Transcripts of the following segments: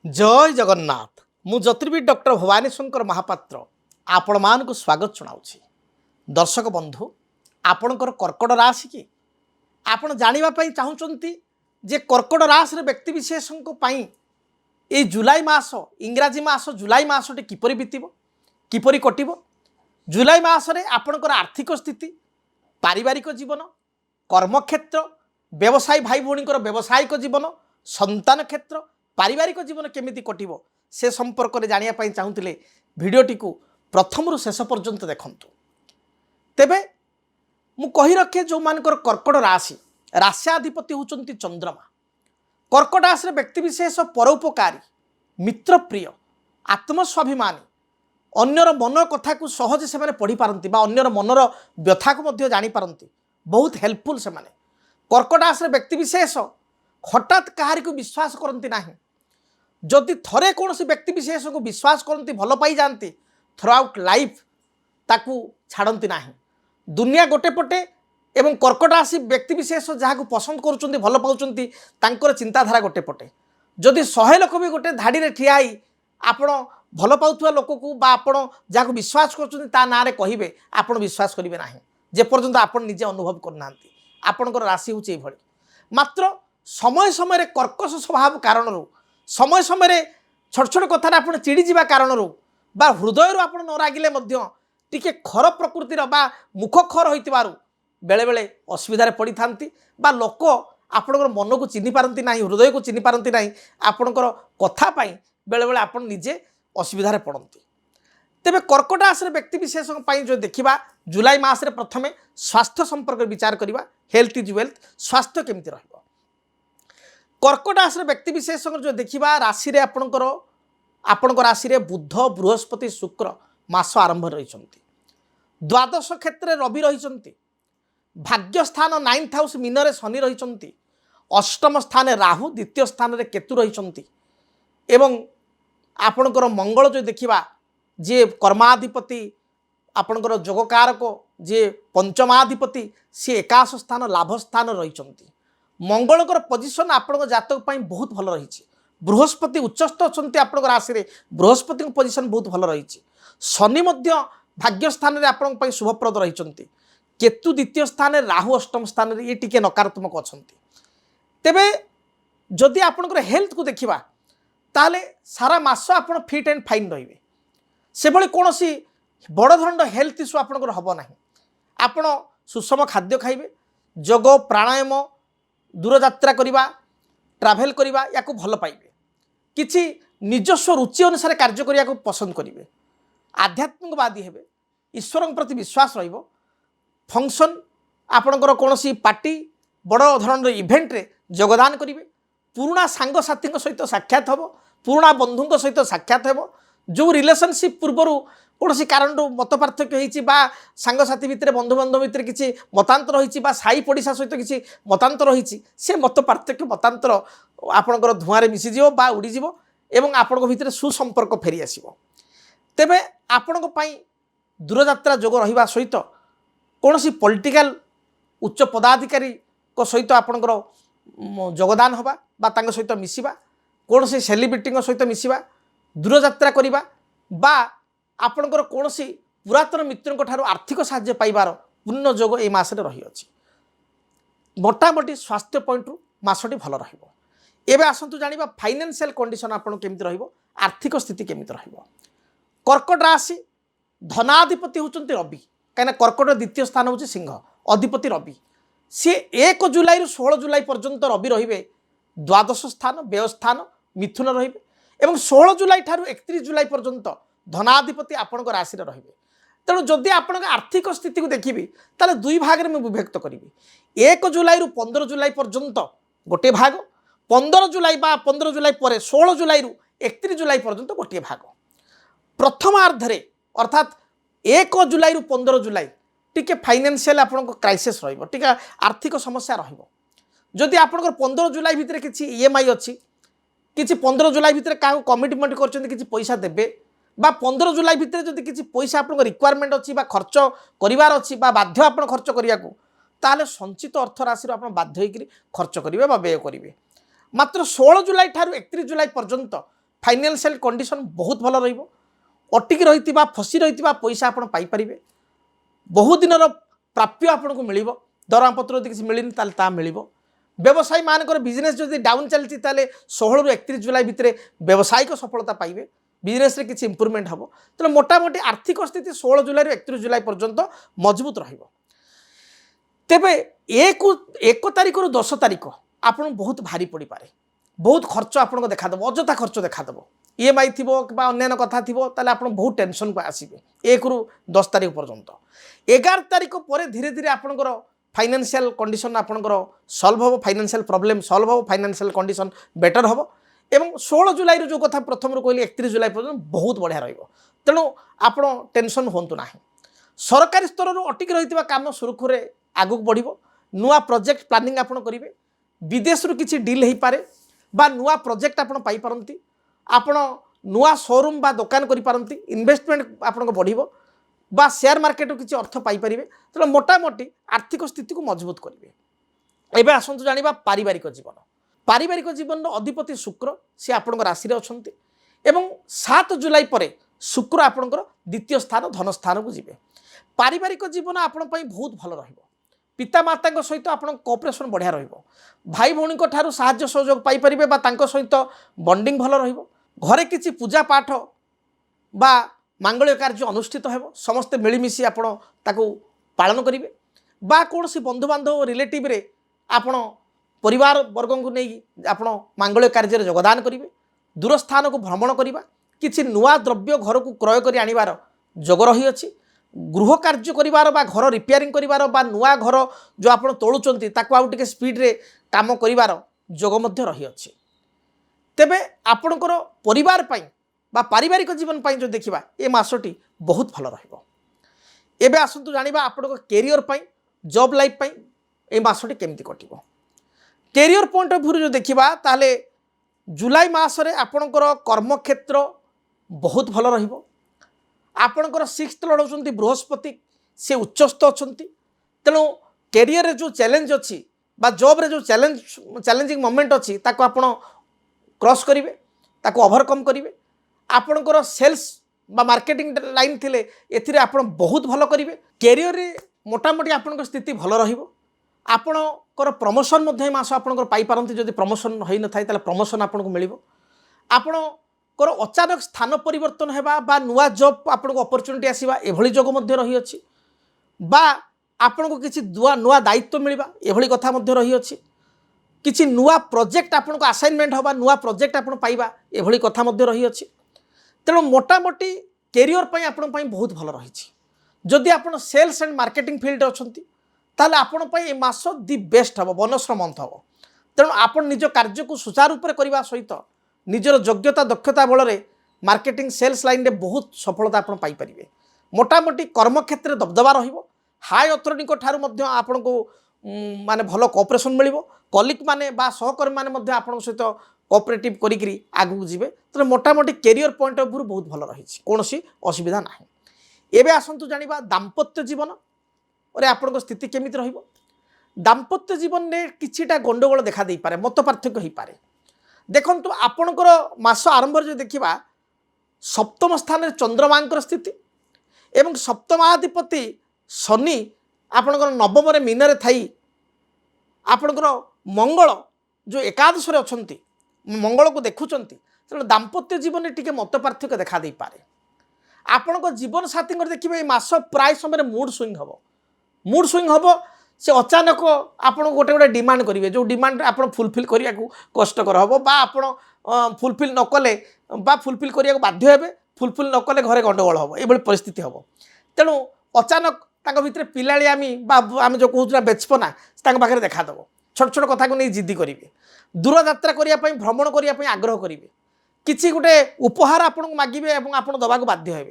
जय जगन्नाथ मु ज्योतिर्विद डॉक्टर भवानी शंकर महापात्र आपण मान को स्वागत जनाऊँगी। दर्शक बंधु आपणकर कर्कट राशि कि आपण जानापी चाहूँगी जे कर्कट राशि व्यक्ति विशेषों ये जुलाई मास इंग्राजी मास जुलाई मासटे किपरि बीतब किपरि कटिब जुलाई मासरे आपणकर आर्थिक स्थिति पारिवारिक जीवन कर्मक्षेत्र व्यवसायी भाई भौणीकर व्यावसायिक जीवन संतान क्षेत्र पारिवारिक जीवन केमिति कटिब से संपर्क में जानापी चाहूले भिडटी को प्रथम शेष पर्यंत देखंतु। तेबे मु कहि रखे जो मानकर कर्कट राशि राश्याधिपति होचंती चंद्रमा। कर्कट राशि व्यक्ति विशेष परोपकारी मित्रप्रिय आत्मस्वाभिमानी अन्यर मन कथा को सहज से पढ़ी पारती अन्यर मनर व्यथा को मध्य जानी पारती बहुत हेल्पफुल से माने। कर्कट राशि व्यक्ति विशेष हठात कहारी को विश्वास करती ना जदि थरे कौन व्यक्ति विशेष को विश्वास करती भल पाई जाती थ्रू आउट लाइफ ताकू छाड़ती ना दुनिया गोटे पटे एवं कर्कट राशि व्यक्ति विशेष जहाँ पसंद करुँच भल पाँच चिंताधारा गोटे पटे जदि 100 लोक भी गोटे धाड़ी ठियाई आपण भल पाउथुवा लोक को आपण जहाँ विश्वास कर ना कहे आपण विश्वास करेंगे ना जेपर्यंत आपण निजे अनुभव करना आपणकर राशि हूँ मात्र समय समय कर्कश स्वभाव कारण समय समय छोट छोट कथार आप चिड़ी जा कारण बा हृदय आप न रागिले टिके खर प्रकृतिर बा मुख खर हो बेले बेले असुविधा पड़ी था लोक आपणकर मन को चिन्ह पारती ना हृदय को चिन्ह पारती ना आपणकर कथापाई बेले बेले आप निजे असुविधा पड़ती। तेबे कर्कट राशि व्यक्ति विशेष जो देखा जुलाई मासरे प्रथमे स्वास्थ्य संपर्क विचार करवा हेल्थ इज वेल्थ स्वास्थ्य केमती रहिबो। कर्कट राशि व्यक्ति विशेष जो देखा राशि आपणकर राशि बुध बृहस्पति शुक्र मास आरंभ रही द्वादश क्षेत्र रवि रही भाग्यस्थान 9th हाउस मीन रे शनि रही अष्टम स्थान राहु द्वितीय स्थान रे केतु रही एवं आपणकर मंगल जो देखा जे कर्माधिपति आपणकर जोगकारक जे पंचमाधिपति सी एकाश स्थान लाभ स्थान रही मंगलकर पोजिशन आपण जातक बहुत भल रही। बृहस्पति उच्चस्थ अच्छा आपण राशि रे बृहस्पति पोजिशन बहुत भल रही। शनि भाग्य स्थान में आपण शुभप्रद रही केतु द्वितीय स्थान राहु अष्टम स्थान रे ये टिके नकारात्मक अच्छा। तेबे जदि आपणकर हेल्थ को देखिबा ताले सारा मास आपण फिट एंड फाइन रहिबे से भली कौन सी बड़ धरन हेल्थ इश्यू आपणकर हबो नाही। आपण सुषम खाद्य खाइबे जोग प्राणायाम दूर यात्रा करवा ट्राभेल करवा या भल पाइबे किछि निजस्व रुचि अनुसार कार्य करने को पसंद करेंगे आध्यात्मिकवादी हेबे ईश्वर प्रति विश्वास रहिबो फंक्शन आपणकर कौन पार्टी बड़ धरण इवेंट रे योगदान करेंगे पुराना सांगसाथी सहित साक्षात हम पुराना बंधु सहित साक्षात हम जो रिलेशनशिप पूर्वर कौन कारण मत पार्थक्य सांगसाथी भितर बंधु बांधव भितर किसी मतांतर रही साई पड़िशा सहित किसी मतांतर रही से मत पार्थक्य मतांतर आपणकर धुआं मिसीज उड़ीज एवं आपण भितर सुसंपर्क फेरी आसो। तेबे आपण दूरयात्रा जोग रहा सहित कौन पॉलिटिकल उच्च पदाधिकारी सहित आपणकर योगदान हवा सहित मिसिबा कौन सेलिब्रिटी सहित मिसिबा दूरयात्रा करवा बा आपणकर कौन पुरातन मित्रों ठारू आर्थिक साहाय्य पाइबार पूर्ण जोग ए मासरे रही अछि। मोटामोटी स्वास्थ्य पॉइंट मासटी भल रहिबो। एबे आसंतु जानिबा फाइनेंशियल कंडीशन आपण केमिति रहिबो आर्थिक स्थिति केमिति रहिबो। कर्कट राशि धनाधिपति होचंती रवि कहीं कर्कट द्वितीय स्थान होची सिंह अधिपति रवि सी 1 जुलाई 16 जुलाई पर्यंत रवि रहिबे द्वादश स्थान व्यवस्थान मिथुन रहिबे एवं 16 जुलाई ठारू 31 जुलाई पर्यंत धनाधिपति आपण राशि रही। तेणु जदि आपण आर्थिक स्थिति को देखी ताले दुई भाग में विभक्त करी 1 जुलाई 15 जुलाई पर्यंत गोटे भाग 15 जुलाई बा 15 जुलाई पर 16 जुलाई 31 जुलाई पर्यंत गोटे भाग प्रथमार्धे अर्थात 1 जुलाई 15 जुलाई टिके फाइनेंशियल आपण क्राइसिस रहिबो टिके आर्थिक समस्या रहिबो। जदि आपण 15 जुलाई भितर किछि ईएमआई अछि किछि 15 जुलाई भितर का कमिटमेंट करछन किछि पैसा देबे बा 15 जुलाई भितर जदि किछि पैसा आपन रिक्वायरमेंट अछि बा खर्च करिवार अछि बा बाध्य आपन खर्च करिया को ताले संचित अर्थ राशि आपन बाध्य होइकरी खर्च करिवे बा व्यय करिवे। मात्र 16 जुलाई ठारू 31 जुलाई पर्यंत फाइनेंशियल कंडीशन बहुत भल रटिक रही फसी रही पैसा आप पाइपर बहुत दिन प्राप्य आपन को मिल दरमा पत्र किसी मिलनी ता मिल व्यवसायी मानक बिजनेस जब डाउन चलती 16 ରୁ 31 जुलाई भितर व्यावसायिक सफलता पाइबे बिजनेस रे किसी इंप्रूवमेंट हम तेना मोटामोटी आर्थिक स्थिति 16 जुलाई ରୁ 31 जुलाई पर्यंत मजबूत रहिबो। तेबे एक तारिख ରୁ 10 तारिख आपन बहुत भारी पड़ी पारे बहुत खर्च आपन को देखा देबो अजथा खर्च देखा देबो ईएमआई थी अन्य कथा थी आप बहुत टेंशन को आसवे 1 ରୁ 10 तारिख पर्यंत 11 तारिख पर धीरे धीरे आपंकर फाइनेंशियल कंडीशन आपंकर सॉल्व हम फाइनेंशियल प्रॉब्लम सॉल्व हम फाइनेंशियल कंडीशन बेटर हम एवं 16 जुलाई जो कथा प्रथम कहली 31 जुलाई पर्यंत बहुत बढ़िया तेणु आप टेंशन हूँ ना सरकारी स्तर अटिक रही काम सुरखुरे आगक बढ़ नुआ प्रोजेक्ट प्लानिंग आप करेंगे विदेश किसी डील हो पारे बा नुआ प्रोजेक्ट आप पाइपारती आपण नुआ शोरूम बा दुकान करें इन्वेस्टमेंट आपन बढ़ बा शेयर मार्केट किसी अर्थ पाइपर तेना मोटामोटी आर्थिक स्थिति को मजबूत करेंगे। एवं आसतु जाना पारिवारिक जीवन अधिपति शुक्र सी आपण राशि अच्छा एवं 7 जुलाई पर शुक्र आपणकर द्वितीय स्थान धन स्थान को जीवे पारिवारिक जीवन आपण बहुत भल पितामाता सहित आप कोऑपरेशन बढ़िया भाई भौणी साहाय्य सहयोग पाइपर सहित बॉन्डिंग भल घरे किसी पूजा पाठ बा मांगल्य कार्य अनुष्ठित हो समस्ते मिलमिशी आपण ताकू पालन करेंगे बा कौन सी बंधुबांधव रिलेटिव रे आपण परिवार वर्ग को नहीं आप मांगल्य कार्य योगदान करेंगे दूर स्थान को भ्रमण करवा किसी नुआ द्रव्य घर को क्रय कर आनिबार जोग रही अछि गृह कार्य करिवार बा घर रिपेयरिंग करिवार बा नुआ घर जो आप तोलुचंती ताकू आउ टिके स्पीड रे काम करिवार जोग मध्य रही अछि। तेबे आपणकर परिवार पई बा पारिवारिक जीवन पई जो देखिबा ए मासटी बहुत भल रहिबो। एबे आसंतु जानिबा आपणकर कैरियर पई जॉब लाइफ पई ए मासटी केमती कटिबो। कैरियर पॉइंट ऑफ व्यू जो देखिबा ताले जुलाई मासरे आपणकर कर्म क्षेत्र बहुत भल रहिबो। आपणकर 6th लॉर्ड होचंती बृहस्पति से उच्चस्थ अछंती तेणु कैरियर रे जो चैलेंज अच्छी बा जॉब रे जो चैलेंजिंग मोमेंट अच्छी ताको आपण क्रॉस करिवे ताको ओवरकम करिवे आपणकर सेल्स बा मार्केटिंग लाइन थिले एथिरे आपण बहुत भल करिवे कैरियर रे मोटामोटी आपणकर स्थिति भल रहिबो। आपणकर प्रमोशन मध्ये मास आपणकर पाई पारंती जदि प्रमोशन होई न थाई ताले प्रमोशन आपणको मिलिबो। आपणकर अचानक स्थान परिवर्तन हेबा बा नुआ जॉब आपणको अपॉर्चुनिटी आसीबा एभली जोग मध्ये रही अछि बा आपणको किछि नुआ दायित्व मिलिबा एभली कथा मध्ये रही अछि किछि नुआ प्रोजेक्ट आपणको असाइनमेंट होबा नुआ प्रोजेक्ट आपण पाइबा एभली कथा मध्ये रही अछि। तेणु मोटामोटी कैरियर पई आपण पई बहुत भल रही जदि आपण सेल्स एंड मार्केटिंग फील्ड अछंती ताले आपण पई ए मास दि बेस्ट हबो बोनस मंथ हबो। तेणु आपण निज कार्य को सुचारू रूप करने सहित निजर योग्यता दक्षता बल में मार्केटिंग सेल्स लाइन रे बहुत सफलता आपण पाई परिबे। मोटामोटी कर्म क्षेत्र दबदबा रहिबो हाई अथॉरिटी ठारू मध्य आपण को माने भलो कोऑपरेशन मिलिबो कलिग माने बा सहकर्मी माने मध्य आपण सहित कोऑपरेटिव करिकरी आगु जीवे। तो मोटामोटी कैरियर पॉइंट ऑफ व्यू बहुत भल रही कौन सी असुविधा ना। एबे आसंतु जानिबा दाम्पत्य जीवन और आपण स्थिति केमिति रहिबो। दाम्पत्य जीवन में किछिटा गंडगोल देखा दे पारे मत पार्थक्य हो पारे। देखंतु आपणकर मास आरंभ जो देखिबा सप्तम स्थान में चंद्रमांकर स्थिति एवं सप्तमाधिपति शनि आपणकर नवम रे मीन रे थाई आपणकर मंगल जो एकादश रे अछंती मंगल को देखुचंती तेणु दाम्पत्य जीवन में टिके मत पार्थक्य देखा दे पारे। आपणकर जीवन साथी देखिए मास प्राय समय मूड स्विंग हम से अचानक आपन गोटे गोटे डिमांड करेंगे जो डिमांड आप फुलफिल करने को कष्टकर हम बा आप फुलफिल न कले बा फुलफिल करने को बाध्य हे फुलफिल न कले घरे गंडगोल हम ये परिस्थिति हम। तेणु अचानक भितर पिलायामी आम जो कहूँ बेचपना पाखे देखादेव छोट छोट कथा को नहीं जिद्दी करेंगे दूर यात्रा करने भ्रमण करने आग्रह करेंगे किसी गोटे उपहार आपको मागिबे और आप दवाक बाध्य हे।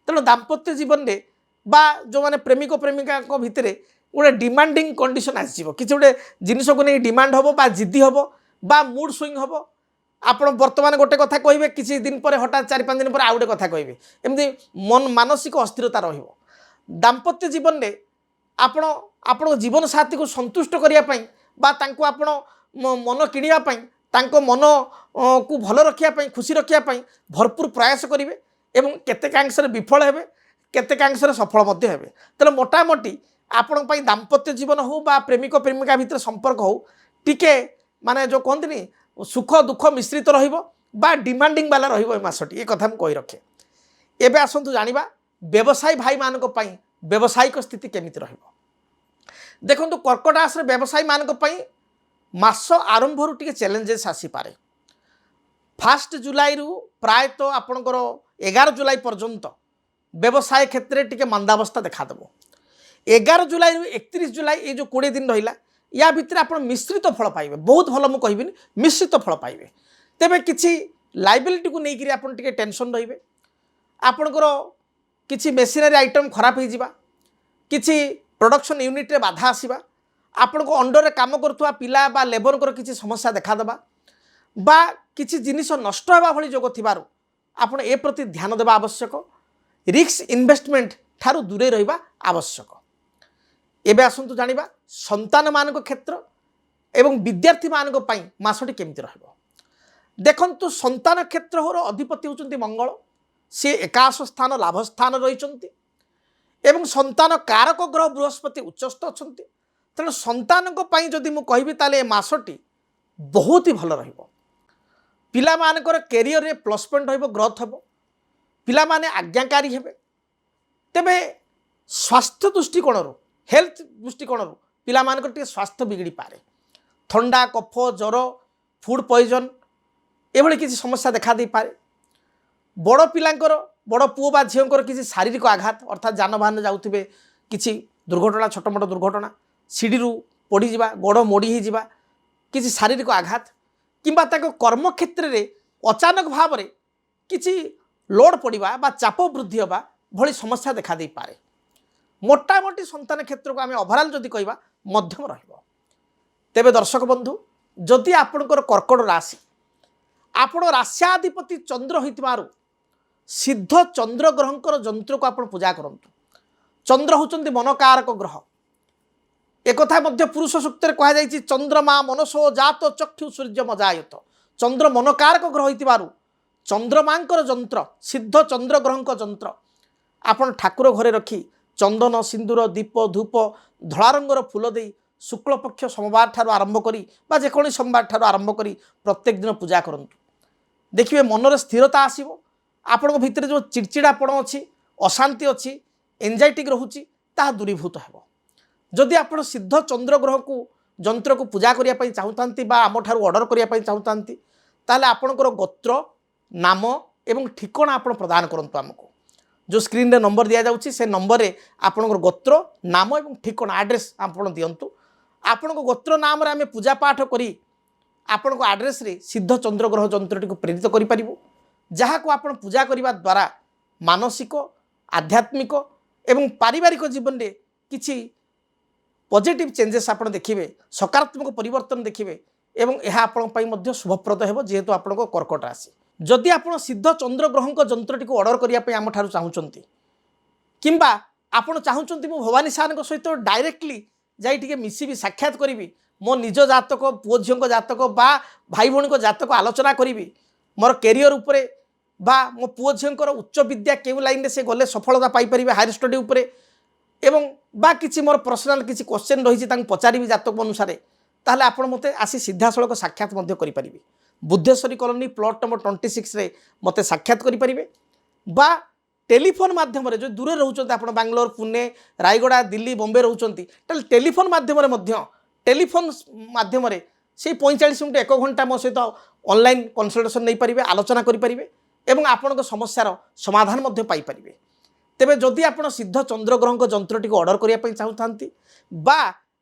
तेणु दाम्पत्य जीवन में बा जो मैंने प्रेमिक प्रेमिका भितर गोटे डिमांडिंग कंडीशन आसो कि गोटे जिनस को नहीं डिमांड हम बा जिद्दी हम बा मूड स्विंग हम आप बर्तमान गोटे कथा कहे किसी दिन पर हठात 4-5 दिन पर आउ गोटे कथा कहे एमती मन मानसिक अस्थिरता रहिबो। दाम्पत्य जीवन में आपण जीवन साथी को संतुष्ट करने बा तांको आपण मन किणिया तांको मन को भल रखापी खुशी रखापी भरपूर प्रयास करेंगे एवं केतेकांशरे विफल हेबे केतेकांशरे सफल मध्य हेबे। तेल मोटामोटी आपण दाम्पत्य जीवन हो बा प्रेमिक प्रेमिका भितर संपर्क हो टिके माने जो कहते सुख दुख मिश्रित रहिबो बा डिमांडिंग वाला रहिबो ए मासटी ए कथा कहि रखे। एबे आसंतु जानिबा व्यवसायी भाई मानक पई व्यावसायिक स्थिति केमिति रहिबो। देखंतु कर्कट राशि व्यवसायी मानक पई मास आरंभ रु टिके चैलेंजेस आसी पारे। 1 जुलाई रु प्रायतः आपणकर 11 जुलाई पर्यंत व्यवसाय क्षेत्र में टिके मंदावस्था देखा देबो। 11 जुलाई रु 31 जुलाई ये जो 20 दिन रहिला या भितर आप मिश्रित फल पाइबे। बहुत भल मु कहबिनी मिश्रित फल पाइबे। तेबे किछि लाइबिलिटी को लेकिन आप टेंशन रहिबे। आपणकर किछि मेसिनरी आइटम खराब हो जिबा किछि प्रोडक्शन यूनिट रे बाधा आसीबा आपण को अंडर रे काम करथुवा पिला बा लेबर को किछि समस्या देखा देबा बा किछि जिनिस नष्ट हेबा भली जोग थिबारु आपण ए प्रति ध्यान देबा आवश्यक। रिस्क इन्वेस्टमेंट ठारू दूरे रहिबा आवश्यक। एबे आसंतु जानिबा संतान मानक क्षेत्र एवं विद्यार्थी मानक पई मासटी केमिति रहबो। देखंतु संतान क्षेत्र होर अधिपति होचंती मंगल। से एकादश स्थान लाभ स्थान रहिचंती एवं संतान कारक ग्रह बृहस्पति उच्चस्थ अछंती। तेणु संतान पई जदि मु कहबी ताले ए मासटी बहुत ही भल रहिबो। पिला मानकर कैरियर रे प्लस पॉइंट रहिबो ग्रोथ हेबो। पिला माने आज्ञाकारी हेबे। तेबे स्वास्थ्य दृष्टिकोण हेल्थ दृष्टिकोण पिला मानकर टिके स्वास्थ्य बिगड़ी पारे। ठंडा कफ ज्वर फूड पॉइजन एभली किसी समस्या देखा दे पारे। बड़ पिलांकर बड़ पुओ बा झीओंकर किसी शारीरिक आघात अर्थात जानवाहन जाउथिबे किसी दुर्घटना छोट मोट दुर्घटना सीढ़ी पड़ी जिबा गोड़ मोड़ी ही जिबा किसी शारीरिक आघात किंबा ताको कर्म क्षेत्र रे अचानक भाव रे किसी लोड पड़िबा बा चाप वृद्धि होबा भली समस्या देखा दे पारे। मोटामोटी संतान क्षेत्र को आम ओभरऑल जदि कहबा मध्यम रहिबो। तेबे दर्शक बंधु जदि आपणकर कर्कट राशि आपण राश्याधिपति चंद्र होइतिबारु सिद्ध चंद्र ग्रहंकर जंत्र को आपण पूजा करंतु। चंद्र होचंती मनकारक ग्रह। एक मध्य पुरुष सूक्त कह जाइछि चंद्रमा मनसो जात चक्षु सूर्य मजायत। चंद्र मनकारक ग्रह होइतिबारु चंद्रमांकर जंत्र सिद्ध चंद्र ग्रहंक जंत्र आपण ठाकुर घरे रखी चंदन सिंदूर दीप धूप धला रंगर फूल दे शुक्ल पक्ष सोमवार ठार आरंभ करी बा जेकोनी सोमवार ठार आरंभ करी प्रत्येक दिन पूजा करंतु। देखिए मनर स्थिरता आसीबो। आपण भितर जो चिड़चिड़ापण अच्छी अशांति अच्छी एंजाइटी रोचे ताहा दूरीभूत हेबो। जदि आप सिद्ध चंद्र ग्रह को जंत्र को पूजा करने चाहूँ बा आम ठारू ऑर्डर करने चाहूँ ताले आपणकर गोत्र नाम एवं ठिकाना आप प्रदान करंतु। आमको जो स्क्रीन रे नंबर दिया जाउछि से नंबर रे आपणकर गोत्र नाम एवं ठिकाना एड्रेस आपण दियंतु। आपण गोत्र नाम रे आमे पूजा पाठ करी आपण को एड्रेस रे सिद्ध चंद्र ग्रह जंत्रटी को प्रेरित करि परिबो। जहाँ को आपण पूजा करने द्वारा मानसिक आध्यात्मिक एवं पारिवारिक जीवन में किसी पॉजिटिव चेंजेस आप देखिए सकारात्मक परिवर्तन देखिए एवं यह आपण शुभप्रद हो जेहेतु आपण कर्कट राशि। जदि आप सिद्ध चंद्र ग्रह जंत्रटी को ऑर्डर करने आम ठार चाहूँगी किंबा आपण चाहूँगी मु भवानी सार सहित डायरेक्टली जाइए मिसबी साक्षात करी मो निज जातक पुओ झील जातक बा भाई भौणी जातक आलोचना करी मोर कैरियर उपरे बा मो पुओ झील उच्च विद्या केउ लाइन से गले सफलता पाइपर हायर स्टडी उपरे एवं बा किसी मोर पर्सनाल किसी क्वेश्चन रही पचारि जातक अनुसार ताहले आपण मते आसी सीधासलख साक्षात करें। बुद्धेश्वरी कॉलोनी प्लॉट नंबर 26 रे मते साक्षात करें बा टेलीफोन माध्यम जो दूर रोचते आप बांग्लोर पुणे रायगड़ा दिल्ली बॉम्बे रोचती टेलीफोन टेलीफोन माध्यम से 45 मिनट 1 घंटा मो सहित ऑनलाइन कंसल्टेशन नहीं पारे आलोचना करें एवं आपण समस्यार समाधान पाइपर। तेबे जदि आप सिद्ध चंद्र ग्रह जंत्रटी को ऑर्डर करने चाहूँगी बा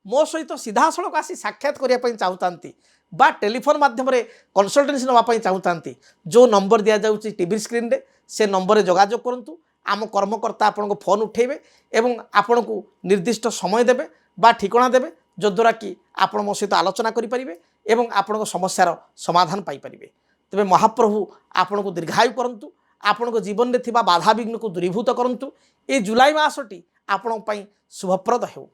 मो सहित सीधासलख आसी साक्षात करने चाहूँगी बा टेलीफोन माध्यम कंसल्टेंसी नापी चाहूँगी जो नंबर दि जाऊँगी टीवी स्क्रीन रे से नंबर रे जोगाजोग करूँ। आम कर्मकर्ता आपन फोन उठेबे एवं आपण को निर्दिष्ट समय देबे बा ठिकाना देबे जद्वारा कि आपण मो सहित आलोचना करें एवं आपण समस्यार समाधान पाइपर। तेबे महाप्रभु आपण को दीर्घायु करंतु आपण को जीवन में थिबा बाधा विघ्न को दूरीभूत करंतु। ए जुलाई मासटी आपण पई शुभप्रद हो।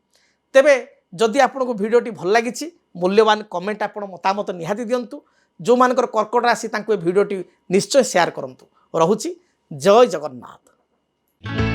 तेबे जदि आपण को वीडियोटी भल लागिछि मूल्यवान कमेंट आपण मतामत निहाती दियंतु। जो मानकर कर्कट राशि तांको ए भिडियोटी निश्चय शेयर करंतु। रहुची जय जगन्नाथ।